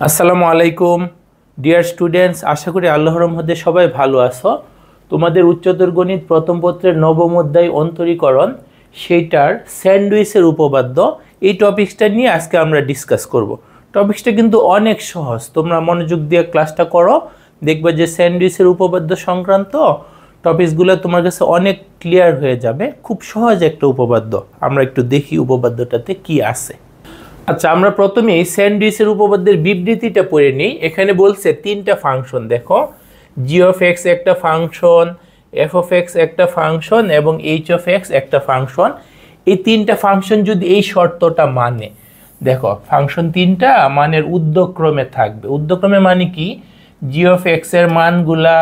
আসসালামু আলাইকুম dear students, আশা করি আল্লাহর রহমতে সবাই ভালো আছো। তোমাদের উচ্চতর গণিত প্রথম পত্রের নবম অধ্যায় অন্তরীকরণ সেইটার স্যান্ডউইচের উপপাদ্য এই টপিকসটা নিয়ে আজকে আমরা ডিসকাস করব। টপিকসটা কিন্তু অনেক সহজ, তোমরা মনোযোগ দিয়ে ক্লাসটা করো, দেখবে যে স্যান্ডউইচের উপপাদ্য সংক্রান্ত টপিকসগুলো তোমার কাছে অনেক ক্লিয়ার হয়ে যাবে। খুব সহজ একটা উপপাদ্য। আমরা একটু দেখি উপপাদ্যটাতে কি আছে। আচ্ছা, আমরা প্রথমেই স্যান্ডউইচের উপপাদ্যের বিবৃতিটা পড়ে নিই। এখানে বলছে তিনটা ফাংশন, দেখো জি অফ এক্স একটা ফাংশন, এফ অফ এক্স একটা ফাংশন এবং এইচ অফ এক্স একটা ফাংশন। এই তিনটা ফাংশন যদি এই শর্তটা মানে, দেখো ফাংশন তিনটা মানের ঊর্ধ্বক্রমে থাকবে। ঊর্ধ্বক্রমে মানে কি? জি অফ এক্স এর মানগুলা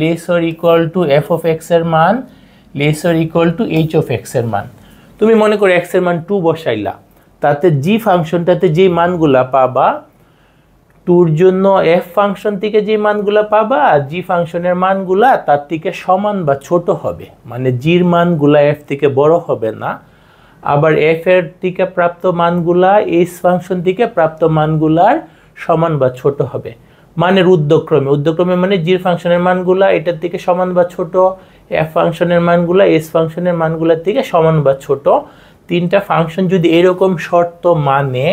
less or equal to F of x এর মান less or equal to H of x এর মান। তুমি মনে করো এক্স এর মান 2 বসাইলা, তাতে জি ফাংশনটাতে যে মানগুলা পাবা, টুর জন্য এফ ফাংশন থেকে যে মানগুলা পাবা, জি ফাংশনের মানগুলা তার থেকে সমান বা ছোট হবে, মানে জির মানগুলা এফ থেকে বড় হবে না। আবার এফ এর থেকে প্রাপ্ত মানগুলা এইচ ফাংশন থেকে প্রাপ্ত মানগুলার সমান বা ছোট হবে, মানের ঊর্ধ্বক্রমে। ঊর্ধ্বক্রমে মানে জির ফাংশনের মানগুলা এটার থেকে সমান বা ছোট, এফ ফাংশনের মানগুলা এইচ ফাংশনের মানগুলার থেকে সমান বা ছোট। তিনটা ফাংশন যদি এরকম শর্ত মানে,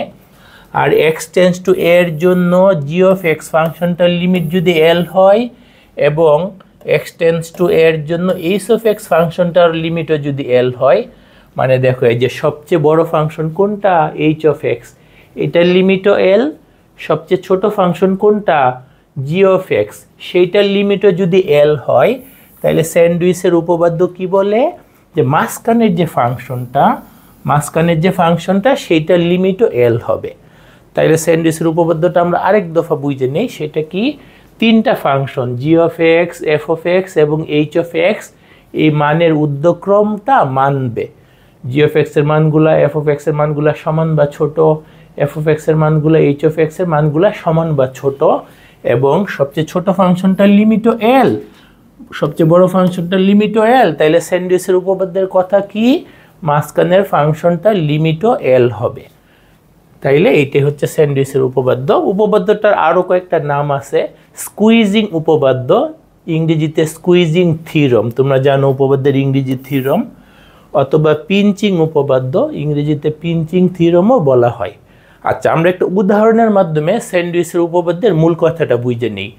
আর এক্স টেন্ডস টু এর জন্য জি অফ এক্স ফাংশনটার লিমিট যদি এল হয় এবং এক্স টেন্ডস টু এর জন্য এইচ অফ এক্স ফাংশনটার লিমিটও যদি এল হয়, মানে দেখো এই যে সবচেয়ে বড় ফাংশন কোনটা? এইচ অফ এক্স, এটার লিমিটও এল। সবচেয়ে ছোট ফাংশন কোনটা? জি অফ এক্স, সেইটার লিমিটও যদি এল হয়, তাহলে স্যান্ডউইচের উপপাদ্য কি বলে? যে মাঝখানের যে ফাংশনটা সেইটার লিমিটও এল হবে। তাইলে স্যান্ডউইচের উপপাদ্যটা আমরা আরেক দফা বুঝে নেই। সেটা কি? তিনটা function G of x, F of x এবং এইচ অফ এক্স এই মানের ঊর্ধ্বক্রমটা মানবে। জি অফ এক্স এর মানগুলা এফ অফ এক্স এর মানগুলা সমান বা ছোট, এফ অফ এক্স এর মানগুলা এইচ অফ এক্স এর মানগুলা সমান বা ছোট, এবং সবচেয়ে ছোট ফাংশনটার লিমিটও এল, সবচেয়ে বড় ফাংশনটার লিমিটও এল। তাইলে স্যান্ডউইচের উপপাদ্যের কথা কি? মাঝখানের ফাংশনটার লিমিটও এল হবে। তাইলে এইটাই হচ্ছে স্যান্ডউইচের উপপাদ্য। উপপাদ্যটার আরও কয়েকটা নাম আছে। স্কুইজিং উপপাদ্য, ইংরেজিতে স্কুইজিং থিওরাম, তোমরা জানো উপপাদ্যের ইংরেজি থিওরাম, অথবা পিঞ্চিং উপপাদ্য, ইংরেজিতে পিঞ্চিং থিওরামও বলা হয়। আচ্ছা, আমরা একটা উদাহরণের মাধ্যমে স্যান্ডউইচের উপপাদ্যের মূল কথাটা বুঝে নিই।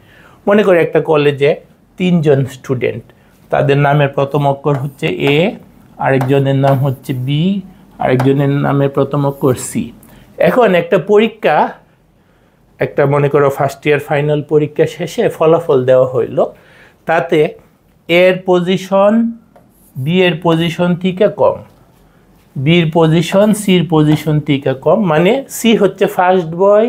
মনে করে একটা কলেজে 3 জন স্টুডেন্ট, তাদের নামের প্রথম অক্ষর হচ্ছে এ, আরেকজনের নাম হচ্ছে বি, আরেকজনের নামের প্রথম অক্ষর সি। এখন একটা পরীক্ষা, একটা মনে করো ফার্স্ট ইয়ার ফাইনাল পরীক্ষা শেষে ফলাফল দেওয়া হইল, তাতে এর পজিশন বি এর পজিশন থেকে কম, বির পজিশন সির পজিশন থেকে কম, মানে সি হচ্ছে ফার্স্ট বয়,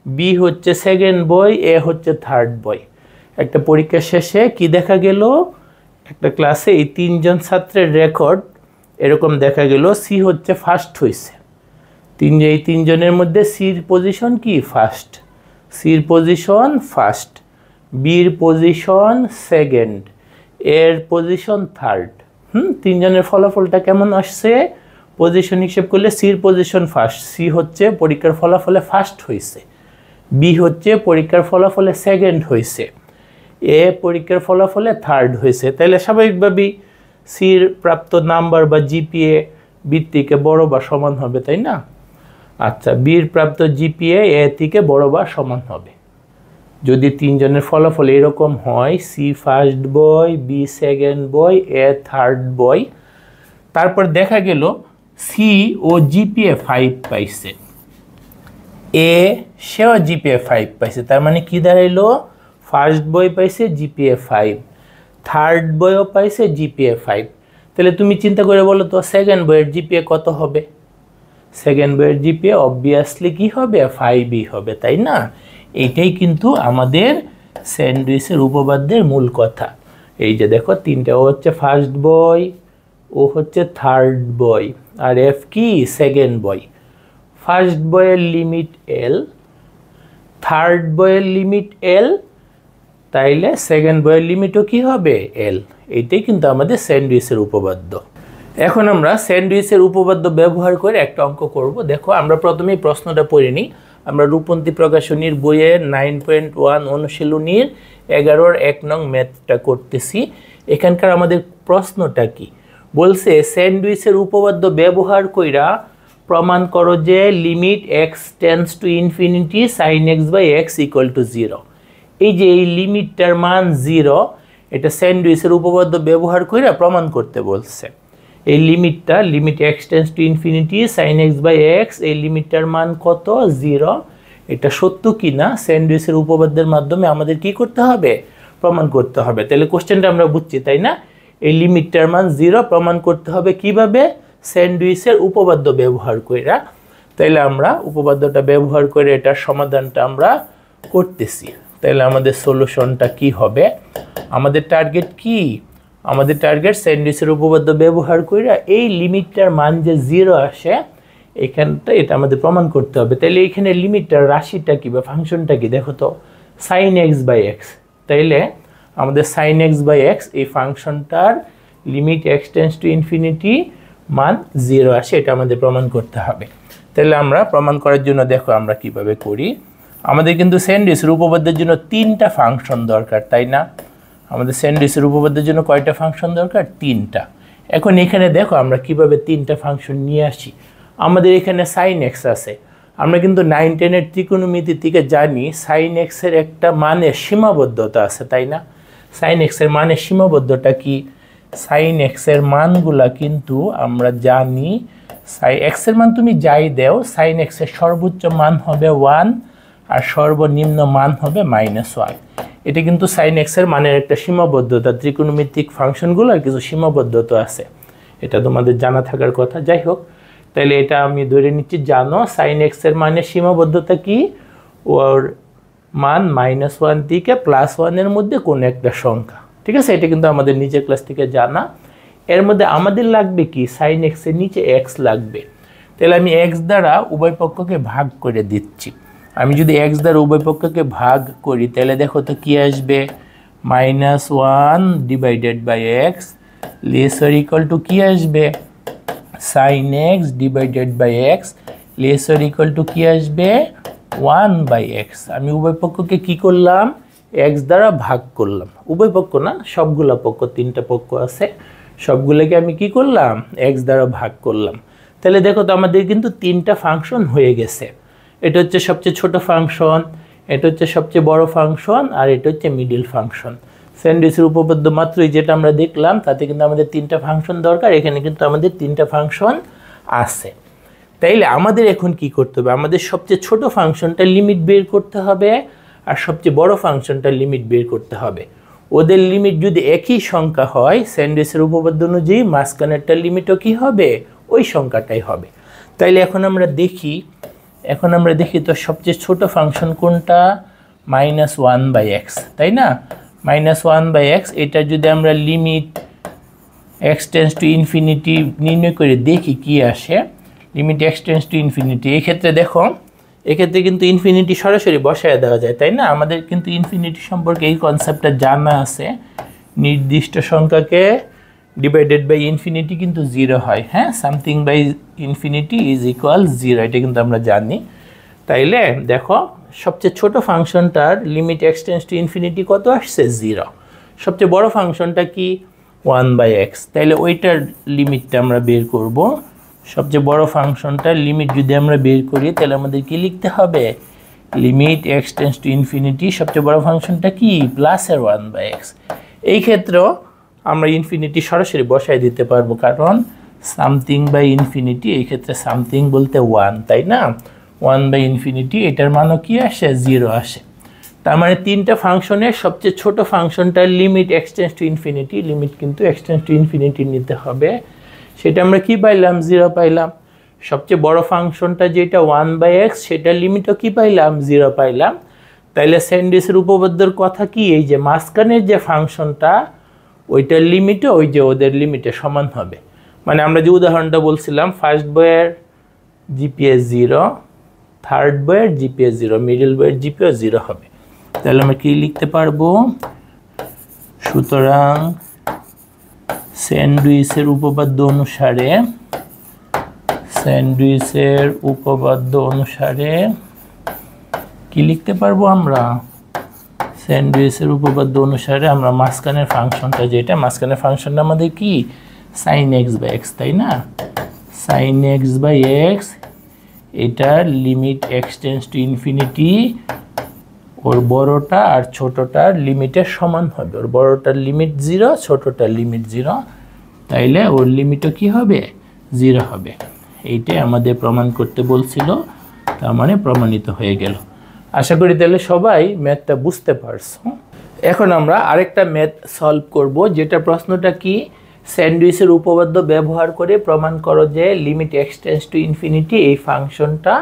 বি হচ্ছে সেকেন্ড বয়, এ হচ্ছে থার্ড বয়। একটা পরীক্ষা শেষে কি দেখা গেল? একটা ক্লাসে এই 3 জন ছাত্রের রেকর্ড এরকম দেখা গেল, সি হচ্ছে ফার্স্ট হয়েছে। এই 3 জনের মধ্যে সির পজিশন কি? ফার্স্ট, সির পজিশন ফার্স্ট, বির পজিশন সেকেন্ড, এর পজিশন থার্ড। 3 জনের ফলাফলটা কেমন আসছে? পজিশন হিসেব করলে সির পজিশন ফার্স্ট, সি হচ্ছে পরীক্ষার ফলাফলে ফার্স্ট হয়েছে, বি হচ্ছে পরীক্ষার ফলাফলে সেকেন্ড হয়েছে, এ পরীক্ষার ফলাফলে থার্ড হয়েছে। তাহলে স্বাভাবিকভাবেই সির প্রাপ্ত নাম্বার বা জিপিএ বির থেকে বড় বা সমান হবে, তাই না? আচ্ছা, বির প্রাপ্ত জিপিএ এ থেকে বড় বা সমান হবে। যদি 3 জনের ফলাফল এরকম হয়, C first boy, B second boy, A third boy, তারপর দেখা গেল সি ও জিপিএ 5 পাইছে, এ সেও জিপিএ 5 পাইছে। তার মানে কি দাঁড়াইলো? ফার্স্ট বয় পাইছে জিপিএ 5, থার্ড বয়ও পাইছে জিপিএ 5। তাহলে তুমি চিন্তা করে বলো তো সেকেন্ড বয়ের জিপিএ কত হবে? সেকেন্ড বয়ের জিপিএ অবভিয়াসলি কি হবে? 5ই হবে, তাই না? এইটাই কিন্তু আমাদের স্যান্ডউইচের উপপাদ্যের মূল কথা। এই যে দেখো তিনটা, ও হচ্ছে ফার্স্ট বয়, ও হচ্ছে থার্ড বয়, আর এফ কি? Second boy. ফার্স্ট বয়ের লিমিট এল, থার্ড বয়ের লিমিট এল, তাইলে সেকেন্ড বয়ের লিমিটও কি হবে? এল। এইটাই কিন্তু আমাদের স্যান্ডউইচের উপপাদ্য। এখন আমরা স্যান্ডউইচের উপপাদ্য ব্যবহার করে একটা অঙ্ক করব। দেখো আমরা প্রথমেই প্রশ্নটা পড়ে নিই। আমরা রূপন্তী প্রকাশনীর বইয়ের 9.1 অনুশীলনীর 11-র 1 নং ম্যাথটা করতেছি। এখানকার আমাদের প্রশ্নটা কি বলছে, স্যান্ডউইচের উপপাদ্য ব্যবহার কইরা প্রমাণ করো যে limit x tends to infinity sin x by x equal to 0। এই যে এই লিমিটটার মান 0, এটা স্যান্ডউইচের উপপাদ্য ব্যবহার কইরা প্রমাণ করতে বলছে। এই লিমিটটা limit x tends to infinity sin x by x, এই লিমিটটার মান কত? 0। এটা সত্য কিনা স্যান্ডউইচের উপপাদ্যের মাধ্যমে আমাদের কি করতে হবে? প্রমাণ করতে হবে। তাহলে কোশ্চেনটা আমরা বুঝছি, তাই না? এই লিমিটটার মান 0 প্রমাণ করতে হবে কিভাবে? স্যান্ডউইচের উপপাদ্য ব্যবহার কইরা। তাইলে আমরা উপপাদ্যটা ব্যবহার করে এটার সমাধানটা আমরা করতেছি। তাহলে আমাদের সলিউশনটা কি হবে? আমাদের টার্গেট কি? আমাদের টার্গেট স্যান্ডউইচের উপপাদ্য ব্যবহার কইরা এই লিমিটটার মান যে 0 আসে এখানটা, এটা আমাদের প্রমাণ করতে হবে। তাইলে এখানে লিমিটটার রাশিটা কি বা ফাংশনটা কি দেখো তো, sin x বাই x। তাইলে আমাদের sin x বাই x এই ফাংশনটার limit x tends to infinity মান 0 আসে, এটা আমাদের প্রমাণ করতে হবে। তাহলে আমরা প্রমাণ করার জন্য দেখো আমরা কিভাবে করি। আমাদের কিন্তু স্যান্ডউইচের উপপাদ্যের জন্য 3টা ফাংশন দরকার, তাই না? আমাদের স্যান্ডউইচের উপপাদ্যের জন্য কয়টা ফাংশন দরকার? 3টা। এখন এখানে দেখো আমরা কিভাবে 3টা ফাংশন নিয়ে আসি। আমাদের এখানে sin x আছে, আমরা কিন্তু 9-10-এর ত্রিকোণমিতি থেকে জানি sin x এর একটা মানের সীমাবদ্ধতা আছে, তাই না? sin x এর মানের সীমাবদ্ধতা কি? sin x এর মানগুলা কিন্তু আমরা জানি, x এর মান তুমি যাই দেও, sin x এর সর্বোচ্চ মান হবে 1 আর সর্বনিম্ন মান হবে -1। এটা কিন্তু sin x এর মানের একটা সীমাবদ্ধতা, ত্রিকোণমিতিক ফাংশনগুলোর কিছু সীমাবদ্ধতা আছে, এটা তোমাদের জানা থাকার কথা। যাই হোক, তাহলে এটা আমি ধরে নিচ্ছি জানো sin x এর মানের সীমাবদ্ধতা কি? ওর মান -1 থেকে +1 এর মধ্যে কোন একটা সংখ্যা, ঠিক আছে? এটা কিন্তু আমাদের নিচের ক্লাস থেকে জানা। এর মধ্যে আমাদের লাগবে কি? sin x এর নিচে x লাগবে। তাহলে আমি x দ্বারা উভয় পক্ষকে ভাগ করে দিচ্ছি। আমি যদি x দ্বারা উভয় পক্ষকে ভাগ করি তাহলে দেখো তো কি আসবে? -1 divided by x lesser equal to কি আসবে? sin x divided by x lesser equal to কি আসবে? 1 বাই x। আমি উভয় পক্ষকে কি করলাম? x দ্বারা ভাগ করলাম। উভয় পক্ষ না, সবগুলা পক্ষ, 3টা পক্ষ আছে, সবগুলোকে আমি কি করলাম? x দ্বারা ভাগ করলাম। তাহলে দেখো তো আমাদের কিন্তু 3টা ফাংশন হয়ে গেছে। এটা হচ্ছে সবচেয়ে ছোট ফাংশন, এটা হচ্ছে সবচেয়ে বড় ফাংশন, আর এটা হচ্ছে মিডল ফাংশন। স্যান্ডউইচের উপপাদ্য মাত্রই যেটা আমরা দেখলাম তাতে কিন্তু আমাদের 3টা ফাংশন দরকার, এখানে কিন্তু আমাদের 3টা ফাংশন আছে। তাইলে আমাদের এখন কি করতে হবে? আমাদের সবচেয়ে ছোট ফাংশনটার লিমিট বের করতে হবে আর সবচেয়ে বড় ফাংশনটার লিমিট বের করতে হবে। ওদের লিমিট যদি একই সংখ্যা হয় স্যান্ডউইচের উপপাদ্য অনুযায়ী মাঝখানেরটার লিমিটও কি হবে? ওই সংখ্যাটাই হবে। তাইলে এখন আমরা দেখি তো সবচেয়ে ছোট ফাংশন কোনটা? -1 বাই x, তাই না? -1 বাই x, এটা যদি আমরা limit x tends to infinity নির্ণয় করে দেখি কি আসে। Limit x tends to infinity, এক্ষেত্রে দেখো এক্ষেত্রে কিন্তু ইনফিনিটি সরাসরি বসায় দেওয়া যায়, তাই না? আমাদের কিন্তু ইনফিনিটি সম্পর্কে এই কনসেপ্টটা জানা আছে, নির্দিষ্ট সংখ্যাকে ডিভাইডেড বাই ইনফিনিটি কিন্তু 0 হয়। হ্যাঁ, something by infinity is equal 0, এটা কিন্তু আমরা জানি। তাইলে দেখো সবচেয়ে ছোট ফাংশনটার limit x tends to infinity কত আসছে? 0। সবচেয়ে বড় ফাংশনটা কি? 1 বাই x। তাইলে ওইটার লিমিটটা আমরা বের করব। সবচেয়ে বড় ফাংশনটার লিমিট যদি আমরা বের করি তাহলে আমাদের কি লিখতে হবে? Limit x tends to infinity, সবচেয়ে বড় ফাংশনটা কি? +1 বাই x। এই ক্ষেত্রেও আমরা ইনফিনিটি সরাসরি বসায় দিতে পারবো, কারণ সামথিং বাই ইনফিনিটি, এই ক্ষেত্রে সামথিং বলতে 1, তাই না? 1 বাই ইনফিনিটি, এটার মানও কি আসে? 0 আসে। তার মানে 3টা ফাংশনের সবচেয়ে ছোট ফাংশনটার limit x tends to infinity, limit কিন্তু x টেন্ডস টু ইনফিনিটি নিতে হবে। সেটা আমরা কি পাইলাম? 0 পাইলাম। সবচেয়ে বড় ফাংশনটা যেটা 1 বাই x, সেটার লিমিটও কি পাইলাম? 0 পাইলাম। তাইলে স্যান্ডউইচের উপপাদ্যের কথা কি? এই যে মাঝখানের যে ফাংশনটা ওইটার লিমিটও ওই যে ওদের লিমিটে সমান হবে। মানে আমরা যে উদাহরণটা বলছিলাম, ফার্স্ট বইয়ের জিপিএস 0, থার্ড বইয়ের জিপিএস 0, মিডল বইয়ের জিপিএস 0 হবে। তাহলে আমরা কি লিখতে পারবো? সুতরাং স্যান্ডউইচের উপপাদ্য অনুসারে কি লিখতে পারবো আমরা স্যান্ডউইচের উপপাদ্য অনুসারে আমরা মাঝখানের ফাংশনটা যেটা মাঝখানের ফাংশনটা আমাদের কি sin x বাই x তাই না sin x বাই x এটার limit x tends to infinity ওর বড়টা আর ছোটটার লিমিটের সমান হবে ওর বড়টার লিমিট 0 ছোটটার লিমিট 0 তাইলে ওর লিমিটও কি হবে 0 হবে এইটাই আমাদের প্রমাণ করতে বলছিল তার মানে প্রমাণিত হয়ে গেল আশা করি তাহলে সবাই ম্যাথটা বুঝতে পারছো এখন আমরা আরেকটা ম্যাথ সলভ করব যেটা প্রশ্নটা কি স্যান্ডউইচের উপপাদ্য ব্যবহার করে প্রমাণ করো যে limit x tends to infinity এই ফাংশনটা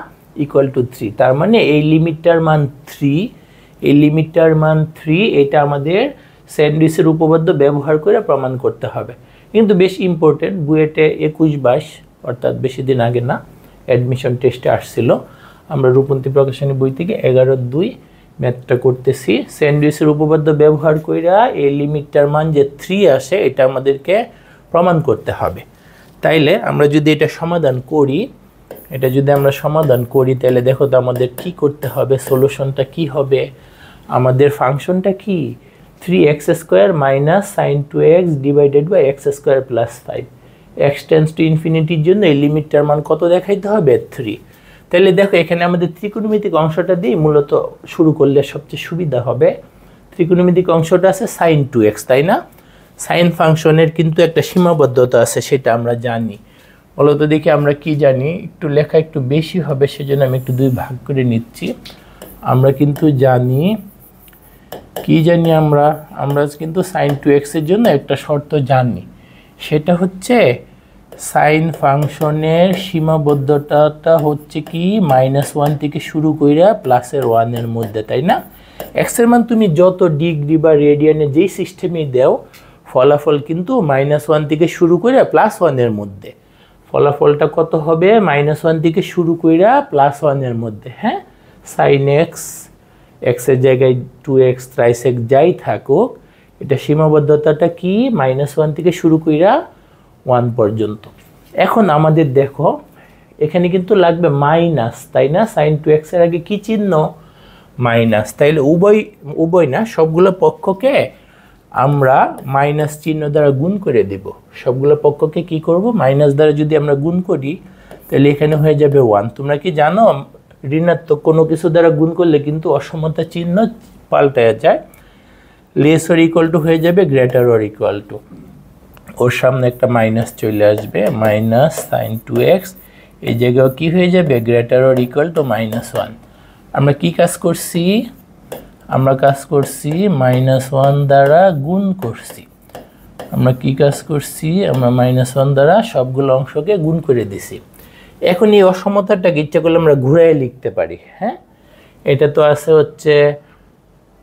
ইকুয়াল টু 3 তার মানে এই লিমিটটার মান 3 এই লিমিটটার মান 3 এটা আমাদের স্যান্ডউইচের উপপাদ্য ব্যবহার করে প্রমাণ করতে হবে কিন্তু বেশ ইম্পর্টেন্ট বুয়েটে 21-22 অর্থাৎ বেশি দিন আগে না অ্যাডমিশন টেস্টে আসছিল আমরা রূপন্তী প্রকাশনী বই থেকে 11-2 ম্যাথটা করতেছি স্যান্ডউইচের উপপাদ্য ব্যবহার কইরা এই লিমিটটার মান যে 3 আসে এটা আমাদেরকে প্রমাণ করতে হবে তাইলে আমরা যদি এটা সমাধান করি তাহলে দেখো তো আমাদের কি করতে হবে সলিউশনটা কি হবে আমাদের ফাংশনটা কি 3x square minus sin 2x divided by x square plus 5 x tends to ইনফিনিটির জন্য এই লিমিটটার মান কত দেখাইতে হবে 3 তাহলে দেখো এখানে আমাদের ত্রিকোণমিতিক অংশটা দিয়ে মূলত শুরু করলে সবচেয়ে সুবিধা হবে ত্রিকোণমিতিক অংশটা আছে sin 2x তাই না sin ফাংশনের কিন্তু একটা সীমাবদ্ধতা আছে সেটা আমরা জানি মূলত দেখি আমরা কি জানি একটু লেখা একটু বেশি হবে সেজন্য আমি একটু দুই ভাগ করে নিচ্ছি আমরা কিন্তু জানি আমরা কিন্তু sin 2x এর জন্য একটা শর্ত জানি সেটা হচ্ছে সাইন ফাংশনের সীমাবদ্ধতাটা হচ্ছে কি -1 থেকে শুরু কইরা +1 এর মধ্যে তাই না x এর মান তুমি যত ডিগ্রি বা রেডিয়ানে যেই সিস্টেমে দাও ফলাফল কিন্তু -1 থেকে শুরু কইরা +1 এর মধ্যে ফলাফলটা কত হবে -1 থেকে শুরু কইরা +1 এর মধ্যে হ্যাঁ sin x এর জায়গায় 2x 3x যাই থাকুক এটা সীমাবদ্ধতাটা কি -1 থেকে শুরু কইরা 1 পর্যন্ত এখন আমাদের দেখো এখানে কিন্তু লাগবে মাইনাস তাই না sin 2x এর আগে কি চিহ্ন মাইনাস তাইলে উভয় না সবগুলো পক্ষকে আমরা মাইনাস চিহ্ন দ্বারা গুণ করে দেব সবগুলো পক্ষকে কি করব মাইনাস দ্বারা যদি আমরা গুণ করি তাহলে এখানে হয়ে যাবে 1 তোমরা কি জানো ঋণাত্মক কোনো কিছু দ্বারা গুণ করলে কিন্তু অসমতা চিহ্ন পাল্টায়া যায় লেস অর ইকুয়াল টু হয়ে যাবে গ্রেটার অর ইকুয়াল টু ওর সামনে একটা মাইনাস চলে আসবে মাইনাস sin 2x এই জায়গায় কি হয়ে যাবে গ্রেটার অর ইকুয়াল টু -1 আমরা কি কাজ করছি আমরা -1 দ্বারা গুণ করছি আমরা -1 দ্বারা সবগুলো অংশকে গুণ করে দিছি এখন এই অসমতাটাকে ইচ্ছা করলে আমরা ঘুরায় লিখতে পারি হ্যাঁ এটা তো আছে হচ্ছে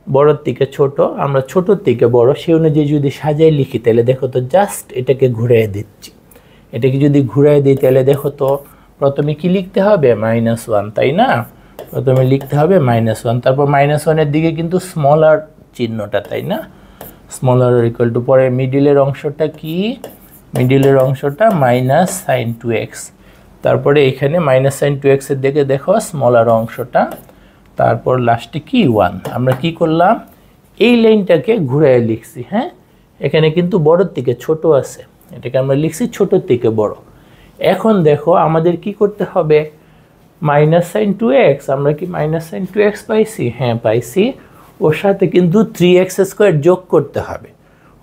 বড়র থেকে ছোট আমরা ছোটর থেকে বড় সেই অনুযায়ী যদি সাজাই লিখি তাহলে দেখো তো জাস্ট এটাকে ঘুরায় দিচ্ছি এটাকে যদি ঘুরায় দিই তাহলে দেখো তো প্রথমে কি লিখতে হবে -1 তাই না প্রথমে লিখতে হবে -1 তারপর -1 এর দিকে কিন্তু স্মলার চিহ্নটা তাই না স্মলার ইকুয়াল টু পরে মিডলের অংশটা কি মিডলের অংশটা -sin 2x তারপরে এখানে -sin 2x এর দিকে দেখো স্মলার অংশটা তারপর লাস্টে কি 1 আমরা কি করলাম এই লাইনটাকে ঘুরায় লিখছি হ্যাঁ এখানে কিন্তু বড়র থেকে ছোট আছে এটাকে আমরা লিখছি ছোটর থেকে বড় এখন দেখো আমাদের কি করতে হবে -sin 2x আমরা কি -sin 2x পাইছি হ্যাঁ পাইছি ওর সাথে কিন্তু 3x² যোগ করতে হবে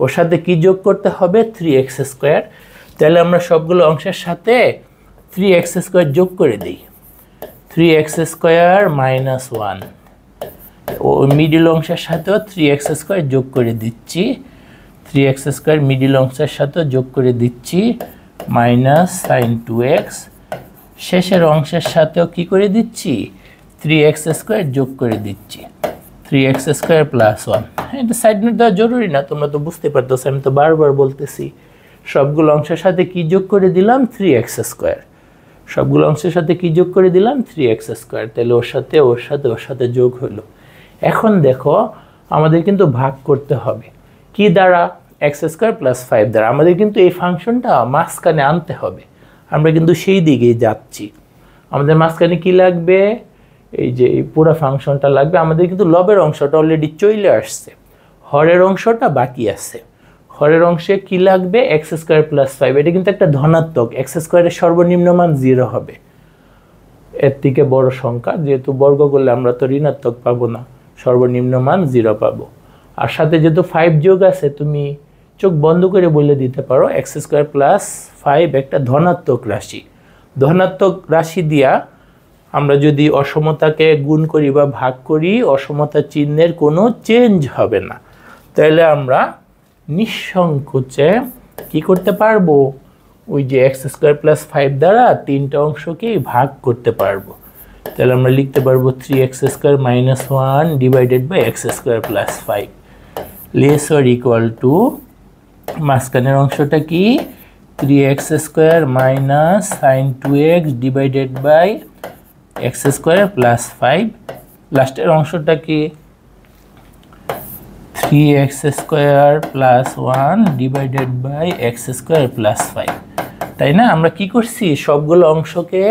ওর সাথে কি যোগ করতে হবে 3x²। তাহলে আমরা সবগুলো অংশের সাথে 3x² যোগ করে দিই 3x² - 1 ও মিডল অংশের সাথেও 3x² যোগ করে দিচ্ছি 3x² মিডল অংশের সাথে যোগ করে দিচ্ছি -sin 2x শেষের অংশের সাথেও কি করে দিচ্ছি 3x² যোগ করে দিচ্ছি 3x² + 1 এটা সাইড নোট দেওয়া জরুরি না তোমরা তো বুঝতে পারতেছো আমি তো বারবার বলতেছি সবগুলো অংশের সাথে কি যোগ করে দিলাম 3x² সবগুলো অংশের সাথে কি যোগ করে দিলাম 3x²। তাহলে ওর সাথে যোগ হলো। এখন দেখো আমাদের কিন্তু ভাগ করতে হবে কি দ্বারা x² + 5 দ্বারা। আমাদের কিন্তু এই ফাংশনটা মাঝখানে আনতে হবে, আমরা কিন্তু সেই দিকেই যাচ্ছি। আমাদের মাঝখানে কি লাগবে এই যে এই পুরো ফাংশনটা লাগবে আমাদের, কিন্তু লবের অংশটা অলরেডি চলে আসছে, হরের অংশটা বাকি আছে। হরের অংশে কি লাগবে, এক্স স্কোয়ার প্লাস 5, এটা কিন্তু একটা ধনাত্মক, এক্স স্কোয়ারের সর্বনিম্ন মান 0 হবে, এর থেকে বড় সংখ্যা, যেহেতু বর্গ করলে আমরা তো ঋণাত্মক পাবো না, সর্বনিম্ন মান 0 পাবো। আর সাথে যেহেতু 5 যোগ আছে, তুমি চোখ বন্ধ করে বলে দিতে পারো এক্স স্কোয়ার প্লাস 5 একটা ধনাত্মক রাশি। ধনাত্মক রাশি দিয়া আমরা যদি অসমতাকে গুণ করি বা ভাগ করি, অসমতা চিহ্নের কোনো চেঞ্জ হবে না, তাহলে আমরা নিঃসংকোচে কি করতে পারবো, ওই যে এক্স স্কোয়ার প্লাস 5 দ্বারা 3টা অংশকেই ভাগ করতে পারবো। তাহলে আমরা লিখতে পারবো 3x square minus 1 divided by X square plus 5 less or equal to, মাঝখানের অংশটা কি 3x square minus sine 2x divided by X square plus 5, লাস্টের অংশটা কি 3x square plus 1 divided by X square plus 5, তাই না? আমরা কি করছি, সবগুলো অংশকে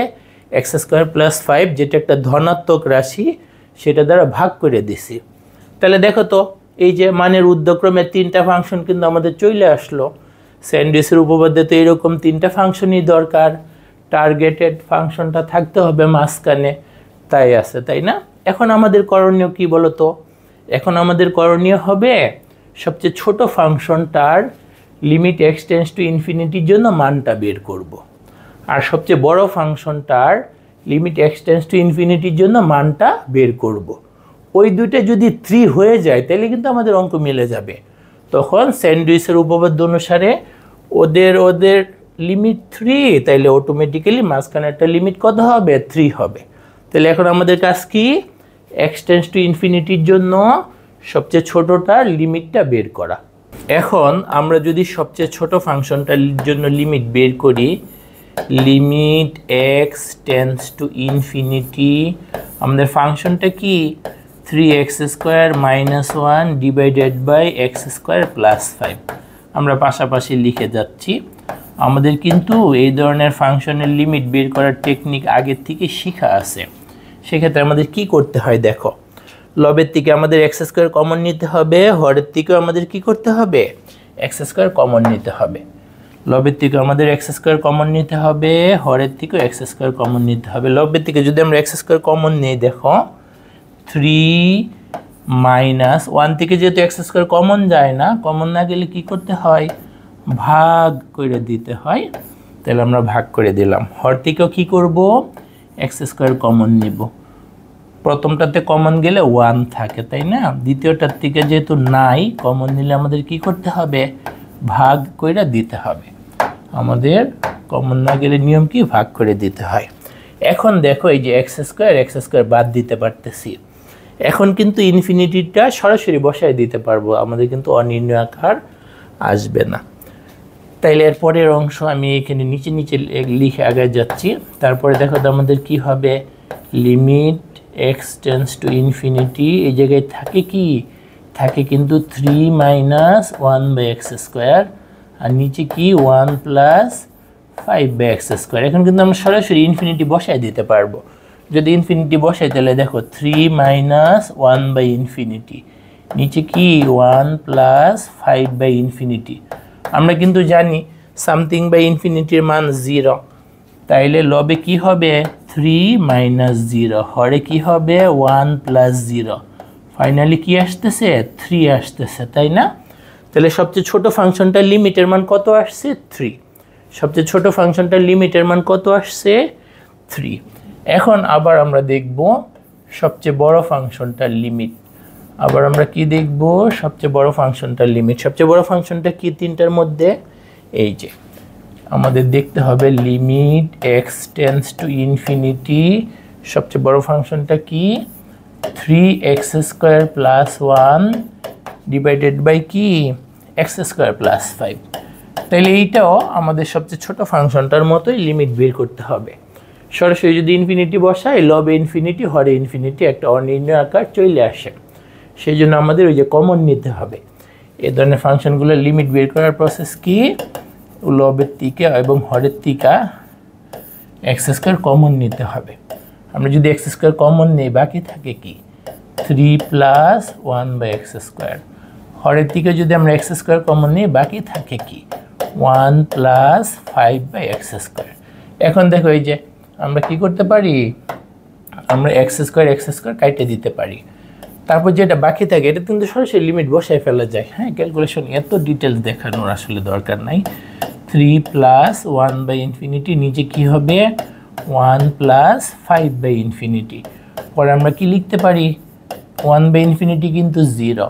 এক্স স্কোয়ার প্লাস 5 যেটা একটা ধনাত্মক রাশি সেটা দ্বারা ভাগ করে দিছি। তাহলে দেখো তো এই যে মানের ঊর্ধ্বক্রমে 3টা ফাংশন কিন্তু আমাদের চলে আসলো। স্যান্ডউইচের উপপাদ্যে তো এরকম 3টা ফাংশনই দরকার, টার্গেটেড ফাংশনটা থাকতে হবে মাঝখানে, তাই আছে, তাই না? এখন আমাদের করণীয় কি বলো তো, এখন আমাদের করণীয় হবে সবচেয়ে ছোট ফাংশনটার লিমিট এক্স টেন্ডস টু ইনফিনিটির জন্য মানটা বের করব, আর সবচেয়ে বড় ফাংশনটার লিমিট এক্স টেন্ডস টু ইনফিনিটির জন্য মানটা বের করব। ওই দুইটা যদি 3 হয়ে যায় তাহলে কিন্তু আমাদের অঙ্ক মিলে যাবে। তখন স্যান্ডউইচের উপপাদ্য অনুসারে ওদের লিমিট 3, তাইলে অটোমেটিক্যালি মাঝখানে একটা লিমিট কত হবে, 3 হবে। তাহলে এখন আমাদের কাজ কি, এক্স টেন্ডস টু ইনফিনিটির জন্য সবচেয়ে ছোটটার লিমিটটা বের করা। এখন আমরা যদি সবচেয়ে ছোট ফাংশনটার জন্য লিমিট বের করি, limit X tends to infinity, আমাদের ফাংশনটা কি 3x square minus 1 divided by X square plus 5, আমরা পাশাপাশি লিখে যাচ্ছি। আমাদের কিন্তু এই ধরনের ফাংশনের লিমিট বের করার টেকনিক আগের থেকে শেখা আছে। সেক্ষেত্রে আমাদের কি করতে হয় দেখো, লবের থেকে আমাদের এক্স স্কোয়ার কমন নিতে হবে, হরের থেকেও আমাদের কি করতে হবে, এক্স স্কোয়ার কমন নিতে হবে। লবের থেকে আমাদের এক্স স্কোয়ার কমন নিতে হবে, হরের থেকেও এক্স স্কোয়ার কমন নিতে হবে। লবের থেকে যদি আমরা এক্স স্কোয়ার কমন নিই, দেখো 3 মাইনাস 1 থেকে যেহেতু এক্স স্কোয়ার কমন যায় না, কমন না গেলে কি করতে হয়, ভাগ করে দিতে হয়। তাহলে আমরা ভাগ করে দিলাম। হর থেকেও কী করব, এক্স স্কোয়ার কমন নিব। প্রথমটাতে কমন গেলে 1 থাকে, তাই না? দ্বিতীয়টার থেকে যেহেতু নাই, কমন নিলে আমাদের কি করতে হবে, ভাগ করে দিতে হবে। আমাদের কমন না গেলে নিয়ম কি, ভাগ করে দিতে হয়। এখন দেখো এই যে এক্স স্কোয়ার বাদ দিতে পারতেছি। এখন কিন্তু ইনফিনিটিটা সরাসরি বসায় দিতে পারবো, আমাদের কিন্তু অনির্ণয় আকার আসবে না। তাইলে এর পরের অংশ আমি এখানে নিচে লিখে আগে যাচ্ছি। তারপরে দেখো তো আমাদের কি হবে, limit X tends to infinity, এই জায়গায় থাকে কি, থাকে কিন্তু 3 মাইনাস 1 বাই এক্স স্কোয়ার, আর নিচে কি 1 প্লাস 5 বাই এক্স স্কোয়ার। এখন কিন্তু আমরা সরাসরি ইনফিনিটি বসায় দিতে পারবো। যদি ইনফিনিটি বসাই তাহলে দেখো 3 মাইনাস 1 বাই ইনফিনিটি, নিচে কি 1 প্লাস 5 বাই ইনফিনিটি। আমরা কিন্তু জানি সামথিং বাই ইনফিনিটির মান 0, তাইলে লবে কি হবে 3 মাইনাস 0, হরে কি হবে 1 প্লাস 0, ফাইনালি কি আসতেছে 3 আসতেছে, তাই না? তাহলে সবচেয়ে ছোট ফাংশনটার লিমিটের মান কত আসছে, 3। সবচেয়ে ছোট ফাংশনটার লিমিটের মান কত আসছে, 3। এখন আবার আমরা দেখব সবচেয়ে বড় ফাংশনটার লিমিট। আবার আমরা কি দেখব, সবচেয়ে বড় ফাংশনটার লিমিট। সবচেয়ে বড় ফাংশনটা কি, 3টার মধ্যে এই যে আমাদের দেখতে হবে limit X tends to infinity, সবচেয়ে বড় ফাংশনটা কি 3x square plus 1 divided by কি এক্স স্কোয়ার প্লাস 5। তাহলে এইটাও আমাদের সবচেয়ে ছোট ফাংশনটার মতোই লিমিট বের করতে হবে। সরাসরি যদি ইনফিনিটি বসাই, লবে ইনফিনিটি হরে ইনফিনিটি একটা অনির্ণয় আকার চলে আসে, সেই জন্য আমাদের ওই যে কমন নিতে হবে। এ ধরনের ফাংশনগুলোর লিমিট বের করার প্রসেস কি, লবের থেকে এবং হরের থেকে এক্স স্কোয়ার কমন নিতে হবে। আমরা যদি এক্স স্কোয়ার কমন নেই বাকি থাকে কি 3 প্লাস 1/x²। হরের দিকে যদি আমরা এক্স স্কোয়ার কমন নিই বাকি থাকে কি 1 প্লাস 5/x²। এখন দেখো এই যে আমরা কি করতে পারি, আমরা এক্স স্কোয়ার কাটে দিতে পারি, তারপর যেটা বাকি থাকে এটা কিন্তু সরাসরি লিমিট বসায় ফেলা যায়। হ্যাঁ, ক্যালকুলেশন এত ডিটেলস দেখানোর আসলে দরকার নাই। 3 প্লাস 1/∞, নিচে কি হবে 1 প্লাস 5/∞। পরে আমরা কি লিখতে পারি 1/∞ কিন্তু 0,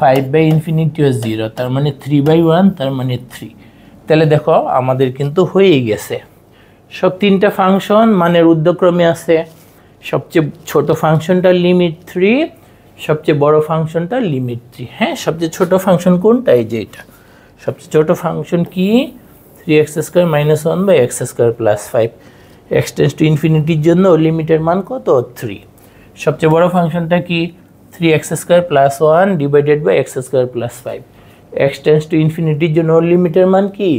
5/∞ 0, তার মানে 3/1, তার মানে 3। তাহলে দেখো আমাদের কিন্তু হয়েই গেছে। সব তিনটা ফাংশন মানের ঊর্ধ্বক্রমে আছে। সবচেয়ে ছোট ফাংশনটার লিমিট 3, সবচেয়ে বড় ফাংশনটার লিমিট 3। হ্যাঁ, সবচেয়ে ছোট ফাংশন কোনটা, এই যে এটা সবচেয়ে ছোট ফাংশন কি 3x² - 1/x² + 5। x tends to ইনফিনিটির জন্য লিমিটের মান কত 3। সবচেয়ে বড় ফাংশনটা কি 3x² + 1 / x² + 5। x tends to ইনফিনিটির জন্য লিমিটের মান কি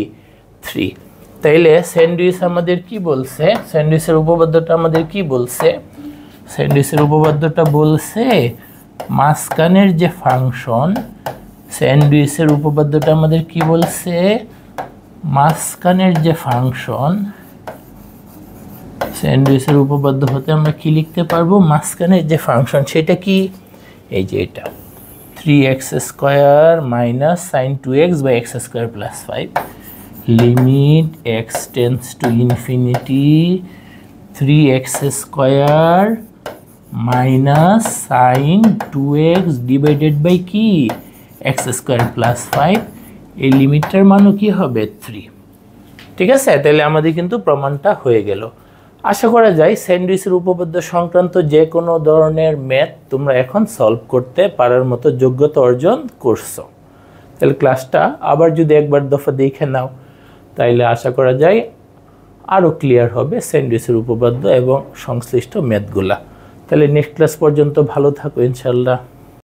3। তাইলে স্যান্ডউইচ আমাদের কি বলছে, স্যান্ডউইচের উপপাদ্যটা আমাদের কি বলছে, স্যান্ডউইচের উপপাদ্যটা বলছে মাঝখানের যে ফাংশন, স্যান্ডউইচের উপপাদ্যটা আমাদের কি বলছে মাঝখানের যে ফাংশন, স্যান্ডউইচের উপপাদ্য হতে আমরা কি লিখতে পারবো মাঝখানের যে ফাংশন সেটা কি, এই যে এটা 3x² - sin 2x / x² + 5 limit x tends to infinity 3x² - sin 2x / কি x² + 5। এই লিমিটটার মানও কি হবে 3। ঠিক আছে, তাহলে আমাদের কিন্তু প্রমাণটা হয়ে গেল। আশা করা যায় স্যান্ডউইচের উপপাদ্য সংক্রান্ত যে কোনো ধরনের ম্যাথ তোমরা এখন সলভ করতে পারার মতো যোগ্যতা অর্জন করছো। তাহলে ক্লাসটা আবার যদি একবার দফা দেখে নাও তাইলে আশা করা যায় আরও ক্লিয়ার হবে স্যান্ডউইচের উপপাদ্য এবং সংশ্লিষ্ট ম্যাথগুলা। তাহলে নেক্সট ক্লাস পর্যন্ত ভালো থাকো ইনশাল্লাহ।